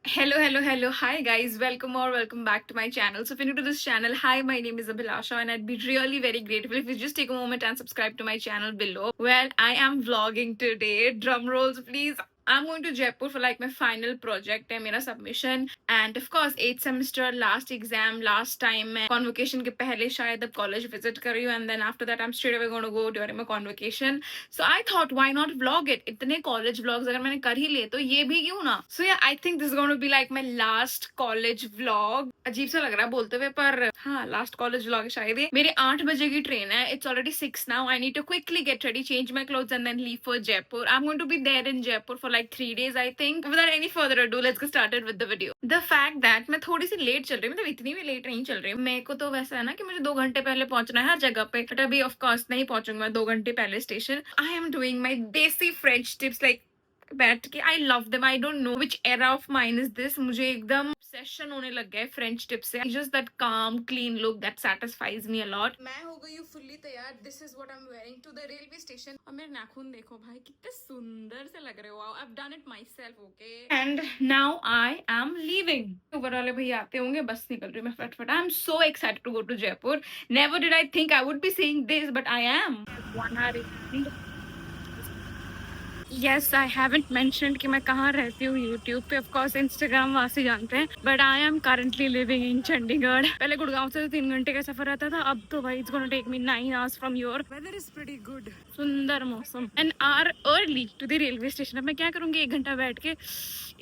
Hello. Hi, guys. Welcome back to my channel. So, if you're new to this channel, hi, my name is Abhilasha, and I'd be really very grateful if you just take a moment and subscribe to my channel below. Well, I am vlogging today. Drum rolls, please. I'm going to Jaipur for like my final project है मेरा submission and of course 8th semester last exam last time मैं convocation के पहले शायद अब college visit कर रही हूँ and then after that I'm straight away going to go during my convocation. So I thought why not vlog it? इतने college vlogs अगर मैंने कर ही लिए तो ये भी क्यों ना? So yeah, I think this is going to be like my last college vlog. अजीब सा लग रहा है बोलते हुए पर हाँ लास्ट कॉलेज व्लॉग शायद ये मेरी 8 बजे की ट्रेन है. It's already 6 now. I need to quickly get ready, change my clothes and then leave for Jaipur. I am going to be there in Jaipur for like 3 days I think. Without any further ado, let's get started with the video. The fact that मैं थोड़ी सी late चल रही हूँ, मतलब इतनी भी late नहीं चल रही हूँ. मेरे को तो वैसा है ना कि मुझे 2 घंटे पहले पहुंचना है हर जगह पे, बट अभी ऑफ कोर्स नहीं पहुंचूंगी मैं 2 घंटे पहले station. I am doing my desi French tips like बैठ के. I love them. I don't know which era of mine is this. मुझे एकदम सेशन होने लग गया है फ्रेंच टिप से. Just that calm clean look that satisfies me a lot. मैं हो गई हूँ फुल्ली तैयार. This is what I am wearing to the railway station. और मेरे नाखून देखो भाई कितने सुंदर से लग रहे हो. I have done it my self. Okay and now I am leaving. ऊपर वाले भैया आते होंगे, बस निकल रही हूँ मैं फटाफट. I am so excited to go to Jaipur. Never did I think I would be saying this but I am. Yes, I haven't mentioned कि मैं कहाँ रहती हूँ YouTube पे. Of course, Instagram वहाँ से जानते हैं. But I am currently living in Chandigarh. पहले गुड़गांव से 3 घंटे का सफर रहता था. अब तो भाई it's gonna take me 9 hours from here. Weather is pretty good. सुंदर मौसम. An hour early to the railway station. अब मैं क्या करूँगी 1 घंटा बैठ के.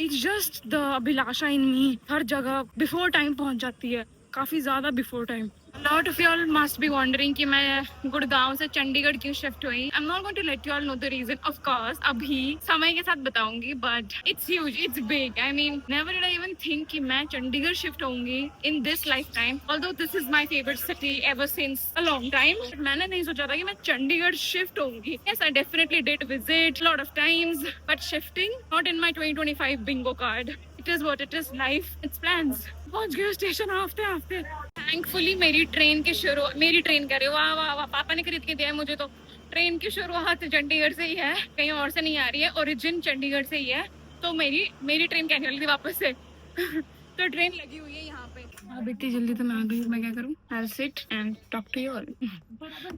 It's just the Abhilasha in me. हर जगह before time पहुँच जाती है. काफी ज्यादा before time. Lot of y'all must be wondering कि मैं गुड़गांव से चंडीगढ़ क्यों शिफ्ट हुई. I'm not going to let y'all know the reason. Of course, अभी समय के साथ बताऊंगी. But it's huge, it's big. I mean, never did I even think कि मैं चंडीगढ़ शिफ्ट होंगी in this lifetime. Although this is my favorite city ever since a long time. But मैंने नहीं सोचा था कि मैं चंडीगढ़ शिफ्ट होंगी. Yes, I definitely did visit a lot of times. But shifting, not in my 2025 bingo card. It is what it is. Life, it's plans. पहुंच गए station आफते. Thankfully मेरी ट्रेन करे. वाह वाह वाह, पापा ने खरीद के दिया है मुझे. तो ट्रेन की शुरुआत चंडीगढ़ से ही है, कहीं और से नहीं आ रही है. ओरिजिन चंडीगढ़ से ही है. तो मेरी ट्रेन कहने वाली थी वापस से. तो ट्रेन लगी हुई है यहाँ पे. अब इतनी जल्दी तो मैं आ गई. मैं क्या करूँ? I'll sit and talk to you all.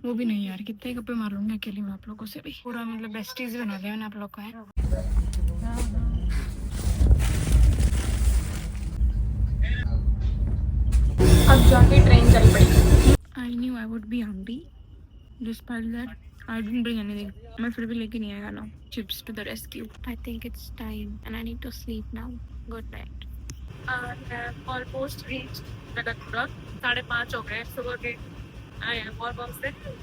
वो भी नहीं यार, कितने गप्पे मार लूंगी अकेले में आप लोगों से भी. पूरा मतलब बेस्टीज बना दिया मैंने आप लोग को है. अब जाके ट्रेन चल पड़ी. I knew I would be hungry. Despite that, I didn't bring anything. मैं फिर भी लेके नहीं आया ना. Chips to the rescue. I think it's time and I need to sleep now. Good night. I have almost reached Jagatpura. 5:30 हो गए सुबह के. I am almost there.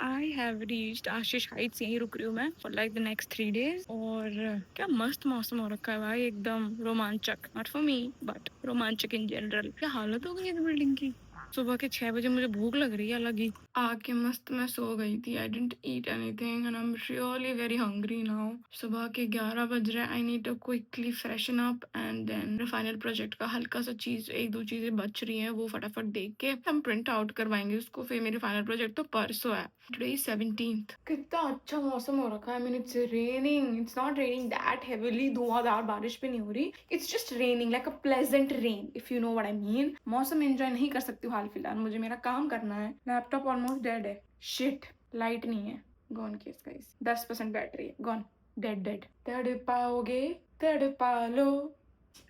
I have reached Ashish Heights. यहीं रुक रही हूँ मैं for like the next 3 days. और क्या मस्त मौसम हो रखा है भाई, एकदम रोमांचक. Not for me, but रोमांचक in general. क्या हालत हो गई इस बिल्डिंग की. सुबह के 6 बजे मुझे भूख लग रही है अलग ही. आके मस्त मैं सो गई थी. I didn't eat anything and I am really very hungry now. सुबह के 11 बज रहे. I need to quickly freshen up and then final project का हल्का सा चीज, 1-2 चीजें बच रही हैं, वो फटाफट देख के हम प्रिंट आउट करवाएंगे उसको. फिर मेरे फाइनल प्रोजेक्ट तो परसों है. Today 17th. कितना अच्छा मौसम हो रखा है. Mean it's raining. It's not raining that heavily. धुआंधार बारिश भी नहीं हो रही. It's just raining like a pleasant rain, if you know what I mean. मौसम एंजॉय नहीं कर सकती हाल फिलहाल. मुझे मेरा काम करना है. लैपटॉप ऑलमोस्ट डेड है. शिट, लाइट नहीं है. Gone case guys. 10% बैटरी है. गॉन. डेड. तड़ पालो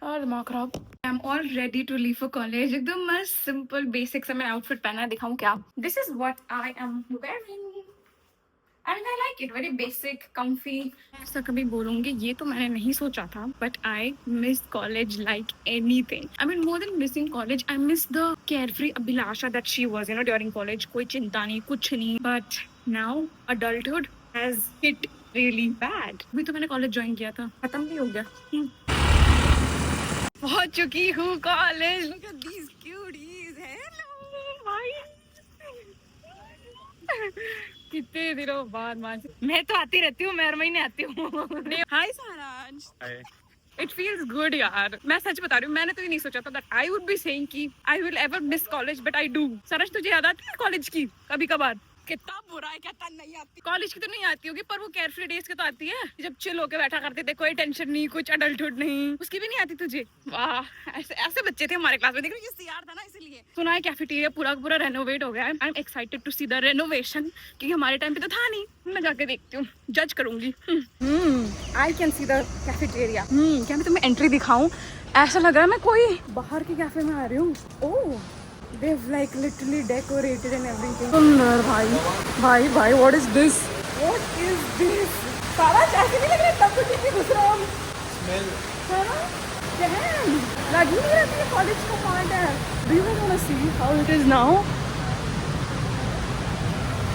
और दिमाग खराब. I am all ready to leave for college. एकदम मस्त सिंपल बेसिक सा मैंने आउटफिट पहना है. दिखाऊं क्या? This is what I am wearing and I like it. Very basic, comfy. ऐसा कभी बोलूंगी ये तो मैंने नहीं सोचा था, but I miss college like anything. I mean, more than missing college, I miss the carefree Abhilasha that she was, you know, during college. कोई चिंता नहीं, कुछ नहीं. But now adulthood has hit really bad. अभी तो मैंने college join किया था, खत्म भी हो गया. पहुंच चुकी हूँ college. Look at these cuties. Hello, भाई. कितने दिनों बाद मैं तो आती रहती हूँ. मैं हर महीने आती हूँ. हाय सारांश. इट फील्स गुड यार. मैं सच बता रही हूँ, मैंने तो ये नहीं सोचा था that I would be saying कि I will ever miss college, but I do. Saransh तुझे याद आती है कॉलेज की कभी कभार? कितना बुरा है, कहता नहीं आती। कॉलेज की तो नहीं आती होगी, पर वो केयरफ्री डेज की तो आती है, जब चिल होके बैठा करते थे, कोई टेंशन नहीं, कुछ अडल्टहुड नहीं, उसकी भी नहीं आती तुझे? वाह, ऐसे ऐसे बच्चे थे हमारे क्लास में। देख रही सीआर था ना, इसलिए सुना है कैफेटेरिया पूरा पूरा रेनोवेट हो गया है। I am excited to see the renovation, क्योंकि हमारे टाइम पे तो था नहीं। मैं जाके देखती हूँ, जज करूंगी। I can see the cafeteria. क्या मैं तुम्हें एंट्री दिखाऊं? ऐसा लग रहा है मैं कोई बाहर के कैफे में आ रही हूँ। ओह, they've like literally decorated and everything. सुंदर भाई, भाई भाई, what is this? What is this? सारा ऐसे नहीं लग रहा है, तब कुछ नहीं घुस रहा हम। Smell. है ना? Damn. लग ही नहीं रहा कि ये कॉलेज का पार्ट है। Do you want to see how it is now?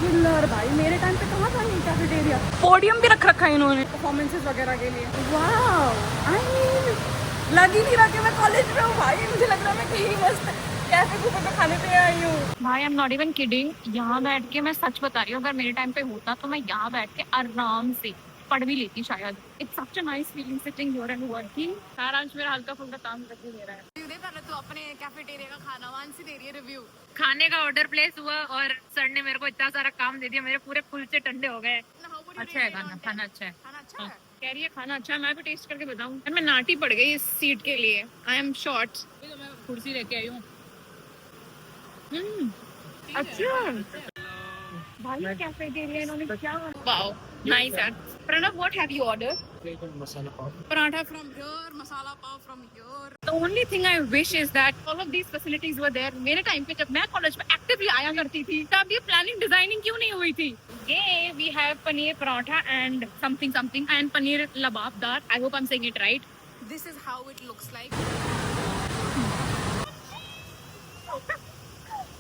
Killer भाई, मेरे टाइम पे कहाँ था ये कैफेटेरिया? पोडियम भी रख रखा है इन्होंने परफॉर्मेंसेस वगैरह के लिए। वाह, आई मीन लग ही नहीं रहा कि मैं कॉलेज में हूँ भाई। मुझे लग रहा है मैं कहीं मस्त कैफे कूफे पे खाने पे आई हूँ भाई। I am not even kidding. यहाँ बैठ के मैं सच बता रही हूँ, अगर मेरे टाइम पे होता तो मैं यहाँ बैठ के आराम से पढ़ भी लेती शायद। It's such a nice feeling sitting here and working. सारांश मेरा हल्का फुल्का काम करके दे रहा है। तो अपने कैफेटेरिया का खाना वांसी दे रही है रिव्यू। खाने का ऑर्डर प्लेस हुआ और सर ने मेरे को इतना सारा काम दे दिया, मेरे पूरे कुलचे ठंडे हो गए। अच्छा है खाना, खाना अच्छा है, खाना अच्छा है। कह रही है खाना अच्छा है, मैं भी टेस्ट करके बताऊँ। मैं नाटी पड़ गई इस सीट के लिए। आई एम शॉर्ट, तो मैं कुर्सी लेके आई हूँ। अच्छा भाई, कैफेटेरिया इन्होंने क्या? वाओ, नाइस यार। Pranav, what have you order? Masala pav. Paratha from here, masala pav from here. The only thing I wish is that all of these facilities were there. मेरे टाइम पे जब मैं कॉलेज में actively आया करती थी, तब ये प्लानिंग डिजाइनिंग क्यों नहीं हुई थी? ये we have paneer paratha and something something and paneer lababdar. I hope I'm saying it right. This is how it looks like.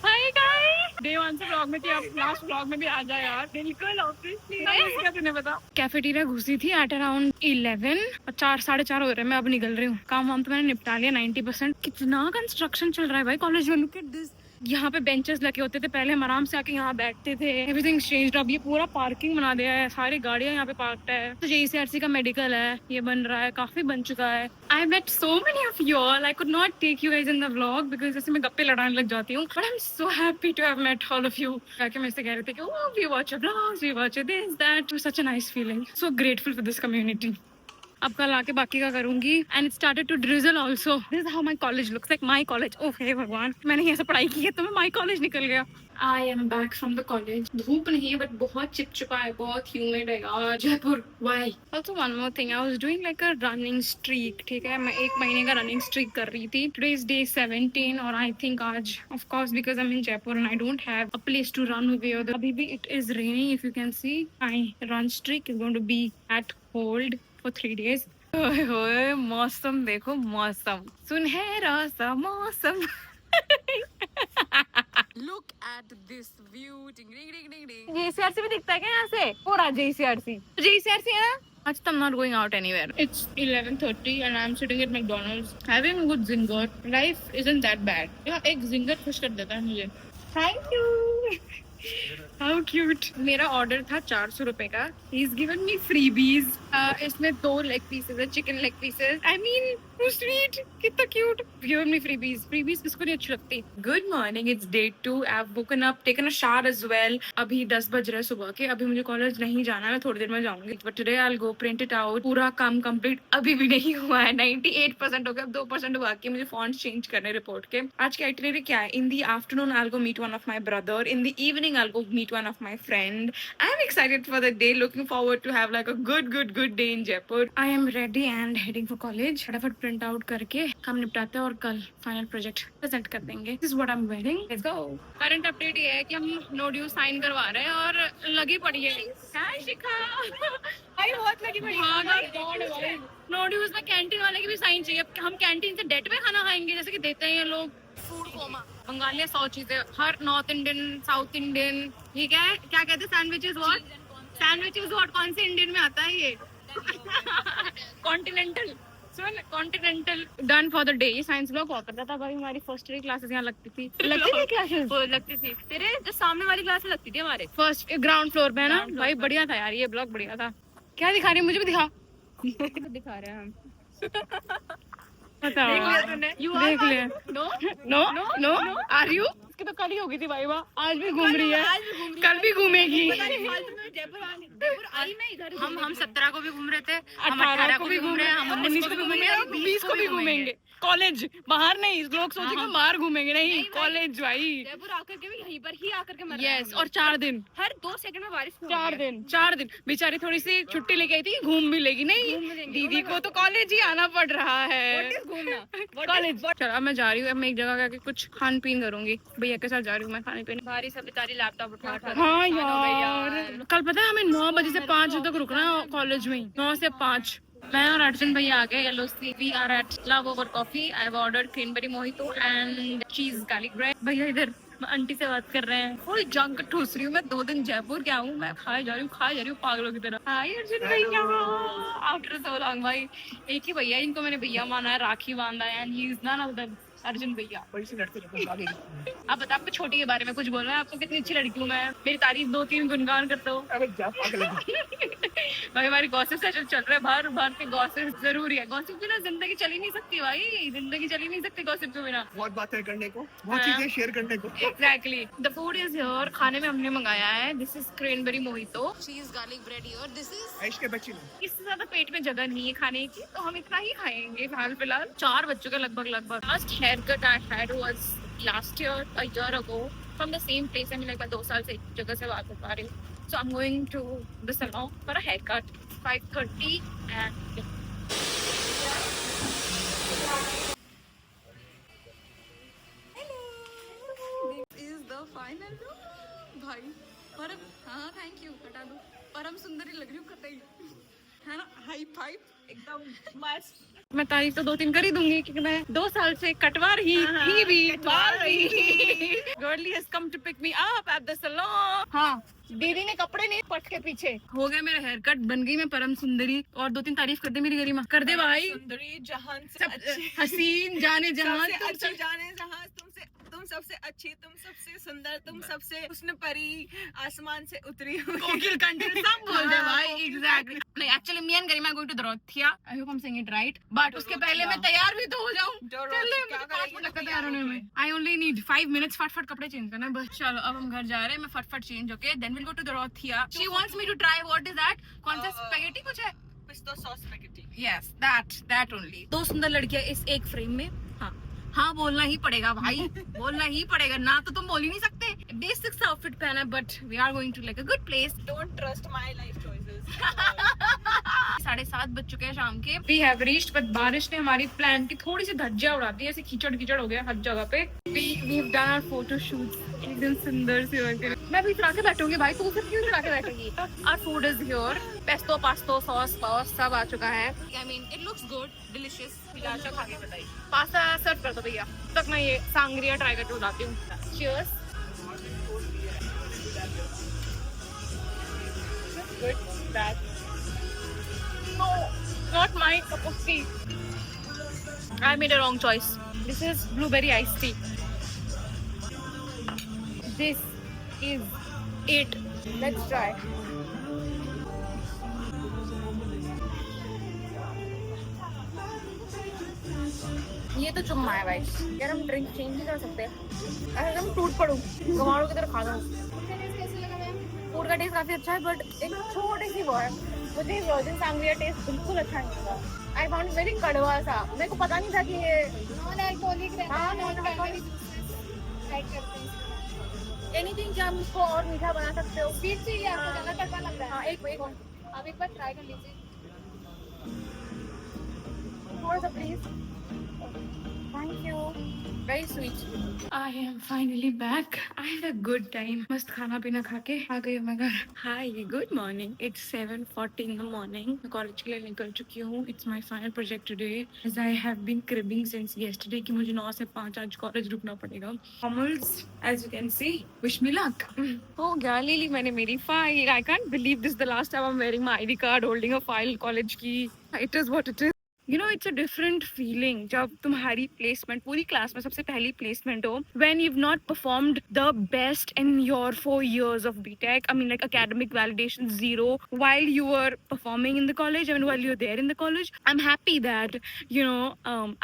Hi guys, day 1 से व्लॉग में थी, अब लास्ट व्लॉग में भी आ जाए यार। बिल्कुल ऑब्वियसली। क्या तूने बता? कैफेटेरिया घुसी थी एट अराउंड 11 और 4-4:30 हो रहे हैं। मैं अब निकल रही हूँ। काम वाम तो मैंने निपटा लिया 90%। कितना कंस्ट्रक्शन चल रहा है भाई कॉलेज में। Look at this. यहाँ पे बेंचेस लगे होते थे पहले, हम आराम से आके यहाँ बैठते थे। Everything changed. अब ये पूरा पार्किंग बना दिया है, सारी गाड़ियाँ यहाँ पे पार्क्ड है। तो JECRC का मेडिकल है, ये बन रहा है, काफी बन चुका है। I met so many of you all. I could not take you guys in the vlog because जैसे मैं गप्पे लड़ाने लग जाती हूँ, but I am so happy to have met all of you. जाके मेरे से कह रहे थे कि oh, we watch your vlogs, we watch this that. Such a nice feeling, so grateful for this community. अब कल आके बाकी का करूंगी। And it started to drizzle also. This is how my college looks like. My college, oh हे भगवान, मैंने यहाँ से पढ़ाई की है तो मैं माई कॉलेज निकल गया। I am back from the college. धूप नहीं है बट बहुत चिपचिपा है, बहुत ह्यूमिड है यार Jaipur. Why also one more thing, I was doing like a running streak. ठीक है, मैं 1 महीने का रनिंग स्ट्रीक कर रही थी। टुडे इज डे 17 और आई थिंक आज of course because I am in Jaipur and I don't have a place to run with. अभी भी it is raining, if you can see. My run streak is going to be at hold for 3 days। ओए होए, मौसम देखो, मौसम सुनहरा सा मौसम। Look at this view. Ding ding ding ding ding. JECRC भी दिखता है क्या यहाँ से? पूरा JECRC। JECRC है ना? आज I'm not going out anywhere. It's 11:30 and I'm sitting at McDonald's having a good zinger. Life isn't that bad. यार एक zinger खुश कर देता है मुझे। Thank you. How cute. मेरा ऑर्डर था 400 रुपए का। He's given me freebies. इसमें 2 लेग पीसेस है, chicken leg pieces. I mean, so sweet. कितना cute. Given me freebies. Freebies किसको नहीं अच्छी लगती? Good morning. It's day 2. I've woken up, taken a shower as well. अभी 10 बज रहे सुबह के। अभी मुझे कॉलेज नहीं जाना, मैं थोड़ी देर में जाऊंगी। But today I'll go print it out. पूरा काम कंप्लीट अभी भी नहीं हुआ है। 98% हो गया, अब 2% बाकी है। मुझे फॉन्ट चेंज करने रिपोर्ट के। आज की आइटिनरी क्या है? In the afternoon I'll go meet one of my brother. In the evening I'll go meet one of my friend. I'm excited for the day. Looking forward to have like a good day in Jaipur. I am ready and heading for college. फटाफट print out करके काम निपटाते हैं और कल final project present कर देंगे। This is what I'm wearing. Let's go. Current update ये है कि हम नो ड्यू साइन करवा रहे हैं और लगी पड़ी है। हाय शिखा। भाई बहुत लगी पड़ी है। नो ड्यूज में कैंटीन वाले की भी साइन चाहिए। हम कैंटीन से डेट में खाना खाएंगे जैसे कि देते हैं ये लोग। Food coma. बंगाली 100 चीजें, हर नॉर्थ इंडियन, साउथ इंडियन, ठीक है। क्या कहते हैं? Sandwiches what? Sandwiches what? कौन से इंडियन में आता है ये? Continental. Soon, continental done for the day. ये साइंस ब्लॉक हुआ करता था भाई, हमारी फर्स्ट ईयर क्लासेस यहाँ लगती थी क्लासेस। वो लगती थी तेरे जो सामने वाली क्लास लगती थी हमारे फर्स्ट ग्राउंड फ्लोर पे है ना भाई। बढ़िया था यार, ये ब्लॉग बढ़िया था। क्या दिखा रही है? मुझे भी दिखा। दिखा रहे हैं हम। देख लिया तूने? देख लिया। No no no no. Are you? उसकी तो कल ही हो गई थी वाइवा, आज भी घूम रही है, कल भी घूमेगी। हम 17 को भी घूम रहे थे, 18 को भी घूम रहे हैं, हम 19 को भी घूमेंगे, 20 को भी घूमेंगे। कॉलेज बाहर नहीं, लोग सोचेंगे बाहर घूमेंगे, नहीं कॉलेज भाई। जयपुर आकर के भी यहीं पर ही आकर के मर यस, और 4 दिन, हर 2 सेकंड में बारिश 4 दिन बेचारी थोड़ी सी छुट्टी लेके आई थी, घूम भी लेगी। नहीं दीदी को तो कॉलेज ही आना पड़ रहा है, कॉलेज। चलो अब मैं जा रही हूँ, अब मैं एक जगह जाके कुछ खान पीन करूंगी, भैया के साथ जा रही हूँ मैं खाने पीने। भारी सब बेचारी लैपटॉप उठा हाँ यार, कल पता है हमें 9 बजे से 5 बजे तक रुकना है कॉलेज में, 9 से 5। मैं और अर्जुन भैया आ गए LOC। We are at Love Over Coffee. I have ordered cranberry mojito and cheese garlic bread. भैया इधर आंटी से बात कर रहे हैं, फुल जंक ठूस रही हूँ मैं। 2 दिन जयपुर क्या हूँ मैं, खाए जा रही हूँ पागलों की तरह। हाय अर्जुन भैया, आफ्टर सो लॉन्ग भाई। एक ही भैया इनको मैंने भैया माना है, राखी बांधा है, and he is none of them Arjun भैया। अब बता, आपको छोटी के बारे में कुछ बोलना है? आपको कितनी अच्छी लड़की हूँ मैं, मेरी तारीफ 2-3 गुनगान करते हो। भाई हमारी गॉसिप सेशन चल रहा है, बाहर के गॉसिप जरूरी है। गॉसिप बिना जिंदगी चल ही नहीं सकती भाई, जिंदगी चल ही नहीं सकती गॉसिप के बिना। बहुत बातें करने को, बहुत चीजें शेयर करने को। Exactly. The food is here. खाने में हमने मंगाया है, this is cranberry mojito, cheese garlic bread here. This is ऐश के बच्ची में इससे ज्यादा पेट में जगह नहीं है खाने की, तो हम इतना ही खाएंगे फिलहाल। 4 बच्चों के लगभग। Last haircut I had was last year, a year ago, from the same place. मैं लगभग 2 साल से एक जगह से बात कर पा रही हूँ। So I'm going to the salon for a haircut, 5:30 and this is the final look. भाई परम, हाँ थैंक यू, हटा दो। परम सुंदरी लग रही हूँ कतई, है ना? हाई फाइव एकदम मस्त। मैं तारीफ तो 2-3 कर ही दूंगी, क्योंकि मैं 2 साल से कटवा रही भी बाल भी। Girly has come to pick me up at the salon. हाँ, दीदी ने कपड़े नहीं पट के पीछे। हो गया मेरा हेयर कट, बन गई मैं परम सुंदरी। और 2-3 तारीफ कर दे मेरी गरिमा, कर दे भाई। सुंदरी जहान से अच्छी, हसीन जाने जहां, अच्छी जाने जहां, तुम सबसे अच्छी, तुम सबसे सुंदर, तुम सबसे हुस्न परी, आसमान से उतरी हुई, कोकिल कंठिन सब बोल दे भाई। एग्जैक्टली। नहीं actually me and Garima going to दरोथिया, I hope I am saying it right, but उसके पहले मैं तैयार भी तो हो जाऊं। चल मुझे 5 मिनट लगता है तैयार होने में। आई ओनली नीड 5 मिनट्स, फटफट कपड़े चेंज करना है बस। चलो अब हम घर जा रहे हैं, मैं फटफट चेंज होके देन विल गो टू दरोथिया। She wants me to try what is that, कौन सा स्पैगेटी कुछ है, पिस्ता sauce spaghetti. Yes that only. 2 सुंदर लड़कियां इस एक फ्रेम में। हाँ बोलना ही पड़ेगा भाई, बोलना ही पड़ेगा ना, तो तुम बोल ही नहीं सकते। बेसिक्स आउटफिट पहना है, but we are going to like a good place. Don't trust my life choices. 7:30 बज चुके हैं शाम के। वी हैव रीच्ड, बट बारिश ने हमारी प्लान की थोड़ी सी धज्जियां उड़ा दी, ऐसे कीचड़ हो गया हर जगह पे। We have done our photo shoot, एकदम सुंदर सी होके। मैं भी चढ़ा के बैठूंगी भाई, तू सिर्फ क्यों चढ़ा के बैठेगी? Our food is here, pesto pasta sauce पास सब आ चुका है। I mean it looks good, delicious. खा के बताइए। पास्ता सर्व कर दो भैया, तब तक मैं ये सांगरिया ट्राई करके बताती हूँ। Cheers. Good, bad. No, not my cup of tea. I made a wrong choice. This is blueberry iced tea. This is it. Let's try. ये तो चुम्मा है भाई यार, हम ड्रिंक चेंज नहीं कर सकते। अगर हम टूट पड़ूं गवारों की तरह खा जाऊं। फूड का टेस्ट काफी अच्छा है, बट एक छोटी सी वो है, मुझे वर्जिन सांगरिया टेस्ट बिल्कुल अच्छा नहीं लगा। आई फाउंड वेरी कड़वा सा, मेरे को पता नहीं था कि ये नॉन अल्कोहलिक है। हाँ नॉन अल्कोहलिक एनीथिंग, क्या हम इसको और मीठा बना सकते हो? स्वीट चाहिए आपको, ज्यादा कड़वा लग रहा है। हाँ एक आप एक बार ट्राई कर लीजिए थोड़ा सा please. Thank you. Very sweet. I am finally back. I had a good time. मस्त खाना पीना खा के आ गई हूँ मैं घर। Hi, good morning. It's 7:40 in the morning. मैं कॉलेज के लिए निकल चुकी हूँ. It's my final project today. As I have been cribbing since yesterday कि मुझे 9 से 5 आज कॉलेज रुकना पड़ेगा. Formals, as you can see. Wish me luck. हो गया, ले ली मैंने मेरी file. I can't believe this is the last time I'm wearing my ID card, holding a file college की. It is what it is. You know, it's a different feeling जब तुम्हारी placement पूरी class में सबसे पहली placement हो, when you've not performed the best in your 4 years of BTech. I mean, like academic validation zero while you were performing in the college. I mean, while you're there in the college. I'm happy that, you know,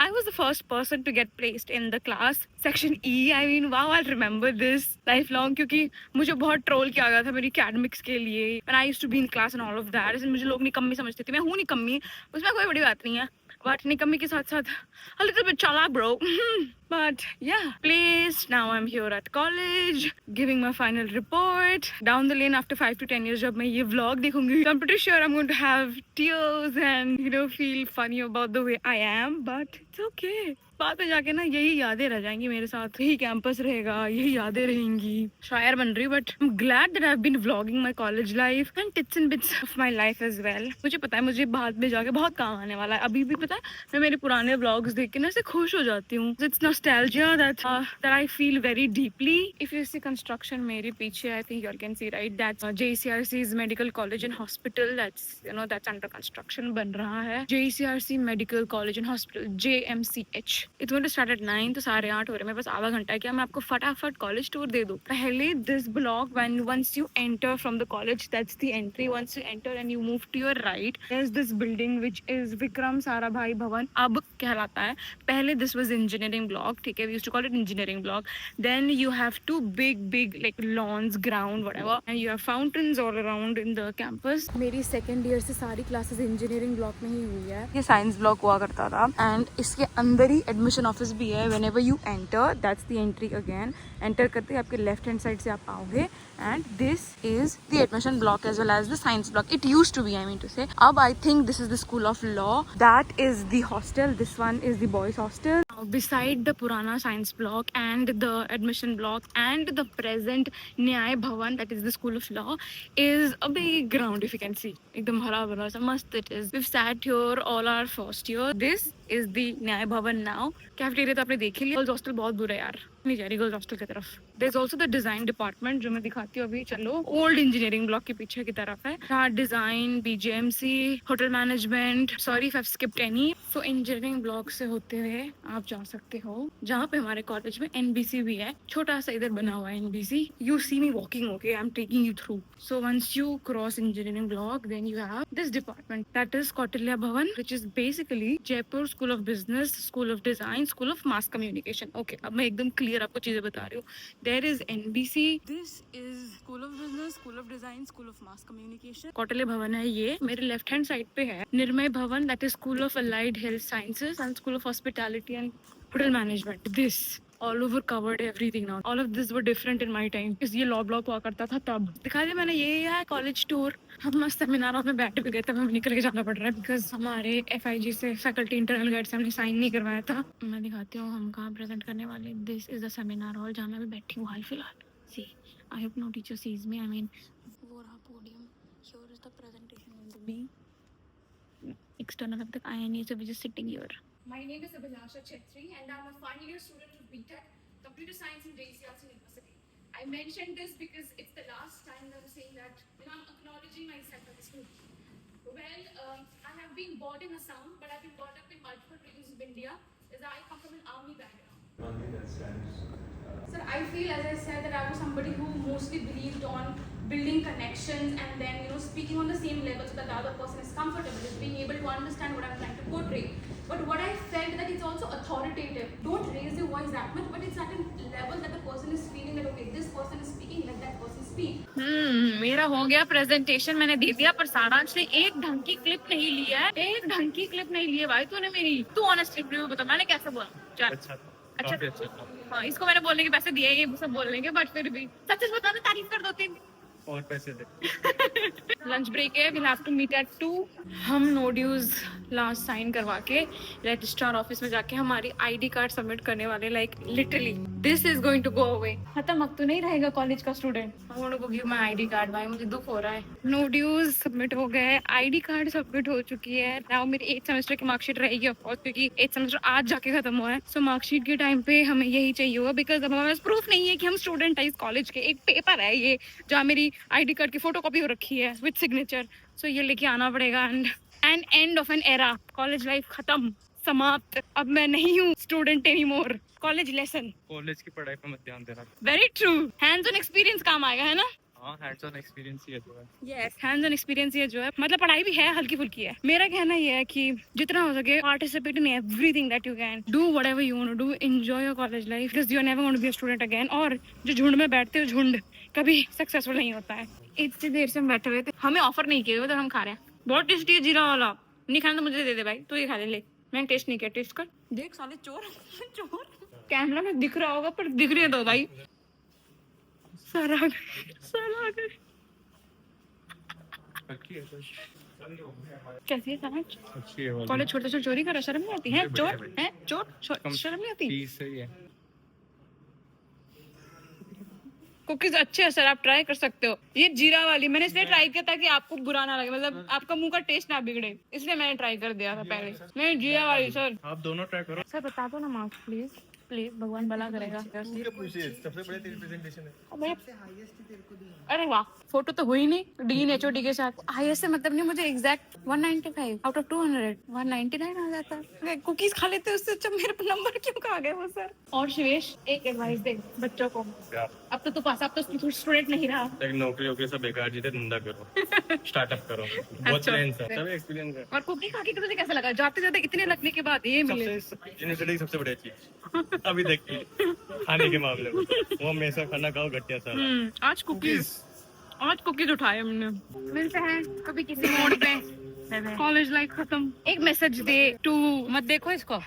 I was the first person to get placed in the class section E. I mean, wow, I'll remember this lifelong क्योंकि मुझे बहुत troll किया गया था मेरी academics के लिए. When I used to be in class and all of that, इसलिए मुझे लोग निकम्मी समझते थे. मैं हूँ निकम्मी, उसमें कोई बड़ी बात नहीं है. But निकम्मी के साथ साथ a little bit chalak, bro. But yeah, placed. Now I'm here at college, giving my final report. Down the lane, after 5 to 10 years, जब मैं ये vlog देखूंगी, I'm pretty sure I'm going to have tears and, you know, feel funny about the way I am. But it's okay. बाद में जाके ना यही यादें रह जाएंगी मेरे साथ. यही कैंपस रहेगा, यही यादें रहेंगी. शायर बन रही, but I'm glad that I've been vlogging my college life and bits and bits of my life as well. मुझे पता है मुझे बाद में जाके बहुत काम आने वाला है. अभी भी पता है मैं मेरे पुराने vlogs देख के ना ऐसे खुश हो जाती हूँ. It's nostalgia that I feel very deeply. If you see construction मेरे पीछे, I think you all can see, right? That's JCRC's Medical College and Hospital. That's, you know, that's under construction बन रहा है. JCRC Medical College and Hospital, JMCH. It's going to start at 9, तो 8:30 हो रहे हैं. मेरे पास आधा घंटा है. क्या मैं आपको फटाफट कॉलेज टूर दे दूं? पहले this block, once you enter from the college, that's the entry. Once you enter and you move to your right, there's this building which is Vikram Sarabhai Bhavan. अब कहलाता है. पहले this was engineering block. ठीक है, we used to call it engineering block. Then you have two big like lawns, ground, whatever, and you have fountains all around in the campus. मेरी second year से सारी classes engineering block में ही हुई है. ये science block हुआ करता था, and इसके अंदर ही admission office भी है. Whenever you enter, that's the entry again. Enter करते ही आपके left hand side से आप आओगे, and this is the admission block as well as the science block. It used to be, I mean to say. अब I think this is the school of law. That is the hostel. This one is the boys hostel. Now, beside the Purana science block and the admission block and the present Nyay Bhavan, that is the school of law, is a big ground, if you can see. एकदम हरा भरा सा मस्त it is. We've sat here all our first year. This is the Nyay Bhavan now. Cafeteria तो आपने देख ही लिया. Girls hostel बहुत बुरा है यार. नहीं जा रही गर्ल्स हॉस्टल की तरफ. There's also the design department जो मैं दिखाती हूँ अभी. चलो, old engineering block के पीछे की तरफ है. यहाँ design, BGMC, hotel management. Sorry if I've skipped any. So engineering block से होते हुए आप जा सकते हो जहाँ पे हमारे कॉलेज में NBC भी है. छोटा सा इधर बना हुआ है NBC. You see me walking, okay? I'm taking you through. So once you cross engineering block, then you have this department. That is Kautilya Bhavan, which is basically Jaipur School of Business, School of Design, School of Mass Communication. Okay, अब मैं एकदम clear आपको चीजें बता रही हूँ. There is NBC. This is School of Business, School of Design, School of Mass Communication. Kautilya Bhavan है ये. मेरे left hand side पे है Nirmay Bhavan, that is School of Allied Health Sciences and School of Hospitality and Hotel Management. This all over covered everything now. All of this were different in my time. इस ये law block हुआ करता था तब. दिखा दिया मैंने. ये है कॉलेज टूर. हम मस्त सेमिनार में बैठ भी गए थे. हमें निकल के जाना पड़ रहा है बिकॉज हमारे FIG से फैकल्टी इंटरनल गाइड से हमने साइन नहीं करवाया था. मैं दिखाती हूँ हम कहाँ प्रेजेंट करने वाले. This is the seminar hall जहाँ मैं बैठी हूँ हाल फिलहाल. See I hope no teacher sees me. I mean वो रहा podium. Here is the presentation going to be. External अब तक आया नहीं, so we're just sitting here. My name is Abhilasha Chetri and I'm a final year student of BTech, Computer Science in JCRC University. I mentioned this because it's the last time that I'm saying that, you know, I'm acknowledging myself as a student. Well, I have been born in Assam, but I've been brought up in multiple regions of India as I come from an army background. Sir, I feel, as I said, that I was somebody who mostly believed on building connections and then, you know, speaking on the same level so that the other person is comfortable, is being able to understand what I'm trying to portray. But what I felt that it's also authoritative. Don't raise your voice that much, but it's at a level that the person is feeling that, okay, this person is speaking, let that person speak. मेरा हो गया presentation. मैंने दे दिया पर सारांश ने एक ढंग की क्लिप नहीं ली है. एक ढंग की क्लिप नहीं ली है भाई तूने मेरी. तू ऑनेस्ट रिव्यू बता मैंने कैसे बोला. चल अच्छा. हाँ, इसको मैंने बोलने के पैसे दिए, ये सब बोलने के, बट फिर भी सच सच बता दे, तारीफ कर दो 3 और पैसे दे. लंच ब्रेक है. we'll have to meet at 2. हम नो ड्यूज लास्ट साइन करवा के रजिस्ट्रार ऑफिस में जाके हमारी ID कार्ड सबमिट करने वाले. Like literally this is going to go away. खत्म. अब तो नहीं रहेगा कॉलेज का student. I want to give my ID card. भाई मुझे दुख हो रहा है. नो ड्यूज सबमिट हो गए, ID कार्ड सबमिट हो चुकी है. नाउ मेरी 8th सेमेस्टर की मार्कशीट रहेगी ऑफ कोर्स, क्योंकि 8th सेमेस्टर आज जाके खत्म हुआ है. सो मार्कशीट के टाइम पे हमें यही चाहिए होगा बिकॉज अब हमारे पास प्रूफ नहीं है कि हम स्टूडेंट है इस कॉलेज के. एक पेपर है ये जहाँ मेरी ID कार्ड की फोटोकॉपी हो रखी है विद सिग्नेचर. सो ये लेके आना पड़ेगा. And end of an era. College life खत्म, समाप्त. अब मैं नहीं हूँ student any more. College lesson. College की पढ़ाई पे मत ध्यान देना. Very true. Hands on experience काम आएगा, है ना? हाँ, हैंड्स ऑन एक्सपीरियंस ही है जो है. यस, हैंड्स ऑन एक्सपीरियंस ये जो है, मतलब पढ़ाई भी है, हल्की फुल्की है. मेरा कहना ये है कि जितना हो सके participate in everything that you can. Do whatever you want to do. Enjoy your college life because you are never going to be a student again. और जो झुंड में बैठते हो, झुंड कभी सक्सेसफुल नहीं होता है. इतनी देर से हम बैठे हुए थे, हमें ऑफर नहीं किया हुआ तो हम खा रहे हैं. बहुत टेस्टी है जीरा वाला. नहीं खाना तो मुझे दे दे भाई, तू ये खा ले. मैंने टेस्ट नहीं किया, टेस्ट कर. देख साले चोर. चोर कैमरा में दिख रहा होगा पर दिख रही है तो भाई. सर आ गए. कैसी है समझ? अच्छी है. कॉलेज छोड़ते छोड़ चोरी करा, शर्म नहीं आती है? चोर है, चोर, शर्म नहीं आती? सही है. कुकीज अच्छे हैं सर, आप ट्राई कर सकते हो. ये जीरा वाली मैंने इसलिए ट्राई किया था कि आपको बुरा ना लगे, मतलब आपका मुंह का टेस्ट ना बिगड़े, इसलिए मैंने ट्राई कर दिया था पहले. नहीं जीरा वाली सर. आप दोनों ट्राई करो. सर बता दो ना मार्क्स प्लीज. प्लीज भगवान भला करेगा. सबसे बड़े तेरी प्रेजेंटेशन है. अबे, अरे वाह, फोटो तो हुई नहीं. डीन एचओडी के साथ हाईएस्ट से मतलब नहीं, मुझे एग्जैक्ट 195 आउट ऑफ 200 199 आ जाता है. कुकीज खा लेते उससे अच्छा मेरे नंबर क्यों खा गए वो सर. और शिवेश एक एडवाइस दे बच्चों को. अब तो तू पास, अब तो स्टूडेंट नहीं रहा. एक नौकरी वोकरी सब बेकार जीते, धंधा करो. स्टार्टअप करो. बहुत प्लान है, सब एक्सपीरियंस है. और कुकी खा के तुझे कैसा लगा? जाते जाते इतने लगने के बाद ये मिले. सबसे बढ़िया चीज अभी देखिए खाने के मामले में, वो हमेशा खाना खाओ घटिया सारा. आज कुकीज उठाए हमने. मिलते हैं कभी किसी मोड़ पे. कॉलेज लाइफ खत्म. एक मैसेज दे टू. मत देखो इसको,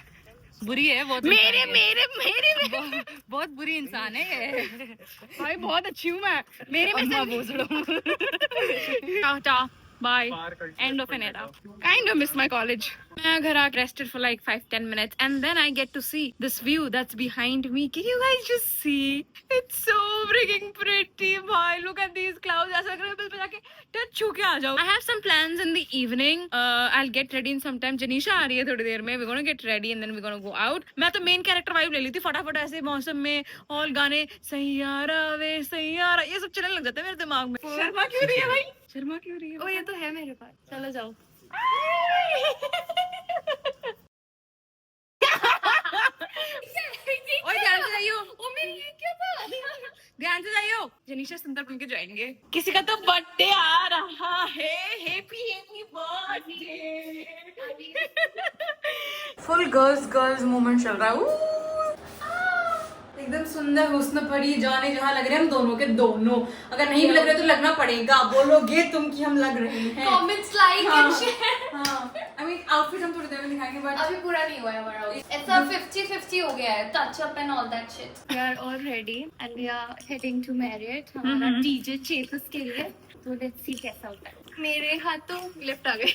बुरी है बहुत. मेरे बहुत बुरी इंसान है ये. भाई बहुत अच्छी हूँ मैं. मेरे message tata bye. End of an era. Kind of miss my college. मैं घर आके rested for like 5-10 minutes and then I get to see this view that's behind me. Can you guys just see? It's so freaking pretty. भाई look at these clouds. ऐसा लग रहा है बस जाके touch छू के आ जाओ. I have some plans in the evening. I'll get ready in some time. जनीशा आ रही है थोड़ी देर में. We're gonna get ready and then we're gonna go out. मैं तो main character vibe ले ली थी फटाफट ऐसे मौसम में. और गाने सैयारा वे सैयारा ये सब चलने लग जाते हैं मेरे दिमाग में. शर्मा क्यों रही है भाई? शर्मा क्यों रही है? ओ ये तो है मेरे पास. चलो जाओ. ओए ध्यान से जाइयो. ओ मेरी ये क्या था? ध्यान से जाइयो. जनीशा सुंदर बन के जाएंगे. किसी का तो बर्थडे आ रहा है. Happy birthday. Full girls moment चल रहा है. एकदम सुंदर हुस्न परी जाने जहाँ लग रहे हैं हम दोनों के दोनों. अगर नहीं भी लग रहे तो लगना पड़ेगा. बोलोगे तुम कि हम लग रहे हैं. Comments like and share. हाँ, I mean आउटफिट हम थोड़ी देर में दिखाएंगे बट अभी पूरा नहीं हुआ है हमारा. It's a 50-50 हो गया है. Touch up and all that shit. We are all ready and we are heading to Marriott. हमारा DJ चेतस के लिए. तो let's see कैसा होता है. मेरे हाथों लिफ्ट आ गई.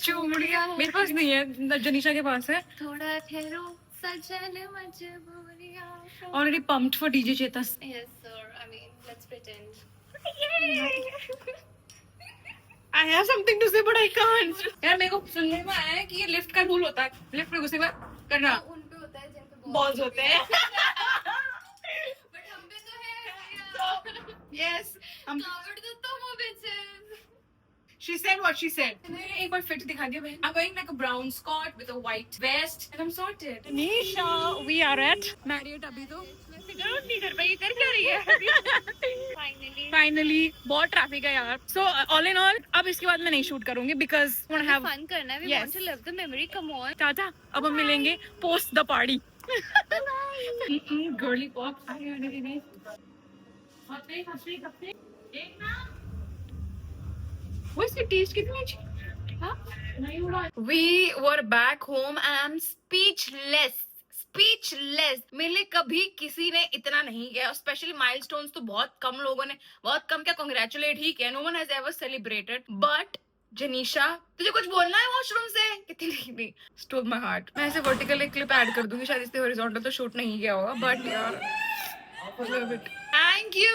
चूड़ियाँ मेरे पास नहीं है, जनीशा के पास है. थोड़ा ठहरो सजन मजबूरियाँ. Already pumped for DJ Chetas. Yes sir. I mean let's pretend. I have something to say but I can't. यार मेरे को सुनने में आया है कि ये लिफ्ट का रूल होता है. लिफ्ट में घुसे हुए करना. उन पे होता है जिन पे बॉल्स होते हैं. But हम पे तो है. Yes. Covered तो तुम हो bitches. She said what she said. मैंने एक बार fit दिखा दिया भाई. I'm wearing like a brown skirt with a white vest and I'm sorted. Nisha, we are at Marriott अभी तो. नहीं कर पाई. कर क्या रही है? Finally, बहुत ट्रैफिक है यार. So all in all, अब इसके बाद मैं नहीं शूट करूंगी because I want to have fun करना है. We Yes. want to live the memory. Come on. Tata. अब हम मिलेंगे post the party. Girly pop. What's the taste कितनी अच्छी? हाँ? We were back home and I'm speechless. मेरे लिए कभी किसी ने इतना नहीं किया. स्पेशली माइलस्टोन्स तो बहुत कम लोगों ने, बहुत कम क्या कॉन्ग्रेचुलेट ही किया. No one has ever celebrated. But Janisha तुझे कुछ बोलना है वॉशरूम से? कितनी स्टोव माय हार्ट. मैं ऐसे वर्टिकल एक क्लिप ऐड कर दूंगी शायद. इससे हॉरिजॉन्टल तो शूट नहीं किया होगा बट यार थैंक यू.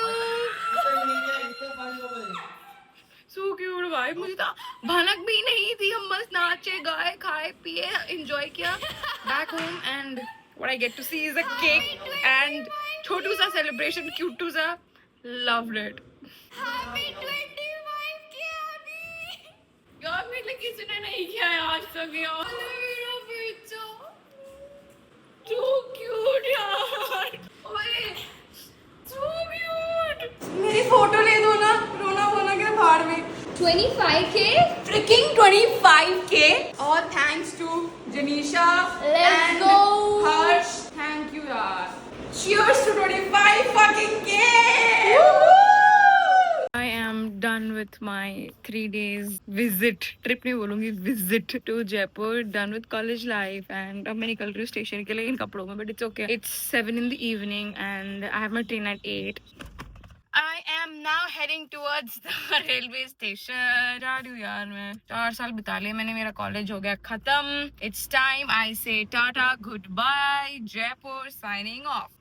सो क्यूट भाई. मुझे तो भनक भी नहीं थी. हम बस नाचे गाए खाए पिए एंजॉय किया. Back home and what I get to see is a cake and छोटू सा celebration, cute सा. Loved it. Happy 25 किया अभी. यार मेरे लिए किसी ने नहीं किया है आज तक यार। मेरा पिज्जा so cute यार। ओए so cute। मेरी फोटो ले दो ना, रोना वोना के भाड़ में। 25K Freaking 25K. All thanks to Janisha Let's and go. Harsh. Thank you yaar. Cheers to 25 fucking K. I am done with my 3 days visit, trip नहीं बोलूँगी, visit to Jaipur, done with college life, and अब मैं निकल रही हूँ station के लिए इन कपड़ों में, but it's okay. It's 7 in the evening and I have my train at 8. I am now heading towards the railway station. जा रही हूँ यार मैं, 4 साल बिता लिए मैंने, मेरा कॉलेज हो गया खत्म. It's time I say tata, goodbye, Jaipur, signing off.